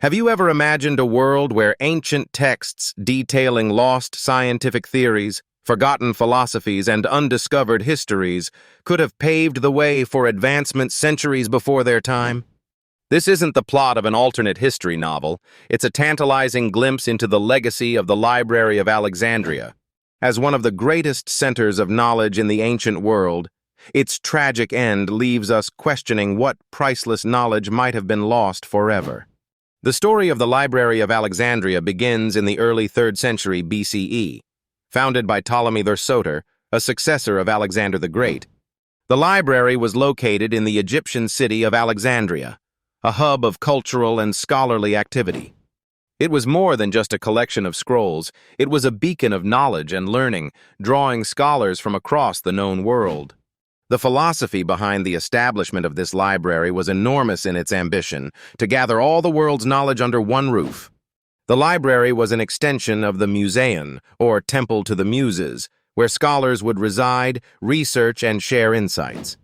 Have you ever imagined a world where ancient texts detailing lost scientific theories, forgotten philosophies, and undiscovered histories could have paved the way for advancement centuries before their time? This isn't the plot of an alternate history novel. It's a tantalizing glimpse into the legacy of the Library of Alexandria. As one of the greatest centers of knowledge in the ancient world, its tragic end leaves us questioning what priceless knowledge might have been lost forever. The story of the Library of Alexandria begins in the early 3rd century BCE. Founded by Ptolemy II, a successor of Alexander the Great, the library was located in the Egyptian city of Alexandria, a hub of cultural and scholarly activity. It was more than just a collection of scrolls. It was a beacon of knowledge and learning, drawing scholars from across the known world. The philosophy behind the establishment of this library was enormous in its ambition to gather all the world's knowledge under one roof. The library was an extension of the Museum, or Temple to the Muses, where scholars would reside, research, and share insights.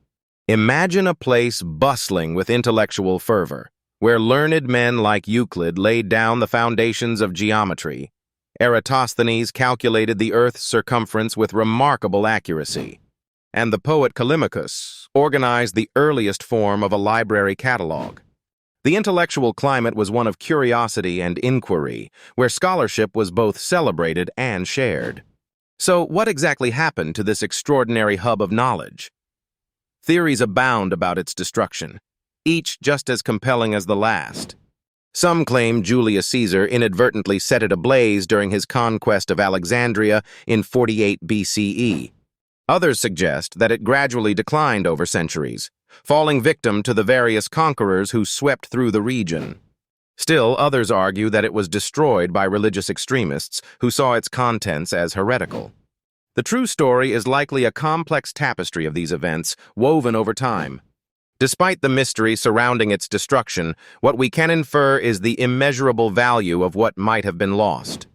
Imagine a place bustling with intellectual fervor, where learned men like Euclid laid down the foundations of geometry. Eratosthenes calculated the Earth's circumference with remarkable accuracy, and the poet Callimachus organized the earliest form of a library catalog. The intellectual climate was one of curiosity and inquiry, where scholarship was both celebrated and shared. So, what exactly happened to this extraordinary hub of knowledge? Theories abound about its destruction, each just as compelling as the last. Some claim Julius Caesar inadvertently set it ablaze during his conquest of Alexandria in 48 BCE. Others suggest that it gradually declined over centuries, falling victim to the various conquerors who swept through the region. Still, others argue that it was destroyed by religious extremists who saw its contents as heretical. The true story is likely a complex tapestry of these events, woven over time. Despite the mystery surrounding its destruction, what we can infer is the immeasurable value of what might have been lost.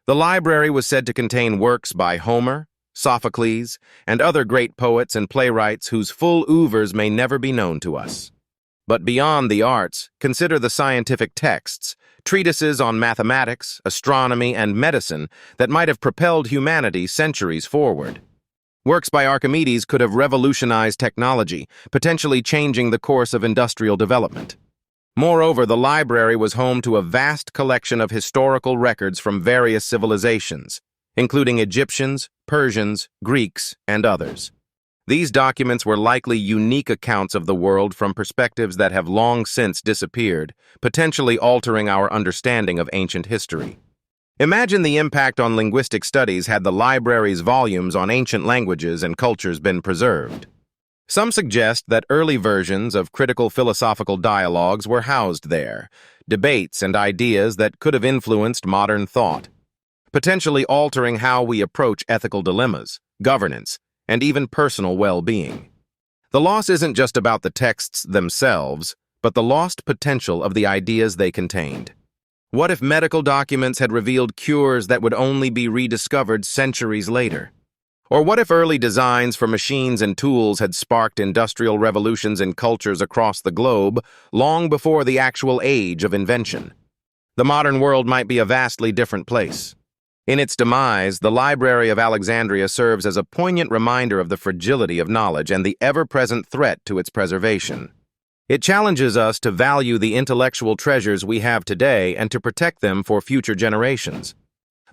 The library was said to contain works by Homer, Sophocles, and other great poets and playwrights whose full oeuvres may never be known to us. But beyond the arts, consider the scientific texts, treatises on mathematics, astronomy, and medicine that might have propelled humanity centuries forward. Works by Archimedes could have revolutionized technology, potentially changing the course of industrial development. Moreover, the library was home to a vast collection of historical records from various civilizations, including Egyptians, Persians, Greeks, and others. These documents were likely unique accounts of the world from perspectives that have long since disappeared, potentially altering our understanding of ancient history. Imagine the impact on linguistic studies had the library's volumes on ancient languages and cultures been preserved. Some suggest that early versions of critical philosophical dialogues were housed there, debates and ideas that could have influenced modern thought, potentially altering how we approach ethical dilemmas, governance, and even personal well-being. The loss isn't just about the texts themselves, but the lost potential of the ideas they contained. What if medical documents had revealed cures that would only be rediscovered centuries later? Or what if early designs for machines and tools had sparked industrial revolutions in cultures across the globe long before the actual age of invention? The modern world might be a vastly different place. In its demise, the Library of Alexandria serves as a poignant reminder of the fragility of knowledge and the ever-present threat to its preservation. It challenges us to value the intellectual treasures we have today and to protect them for future generations.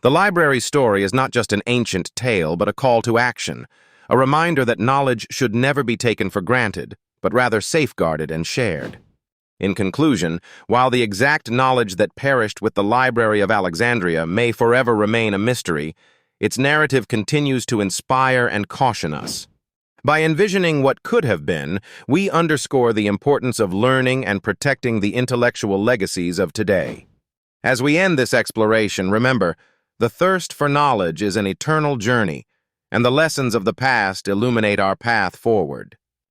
The library's story is not just an ancient tale, but a call to action, a reminder that knowledge should never be taken for granted, but rather safeguarded and shared. In conclusion, while the exact knowledge that perished with the Library of Alexandria may forever remain a mystery, its narrative continues to inspire and caution us. By envisioning what could have been, we underscore the importance of learning and protecting the intellectual legacies of today. As we end this exploration, remember, the thirst for knowledge is an eternal journey, and the lessons of the past illuminate our path forward.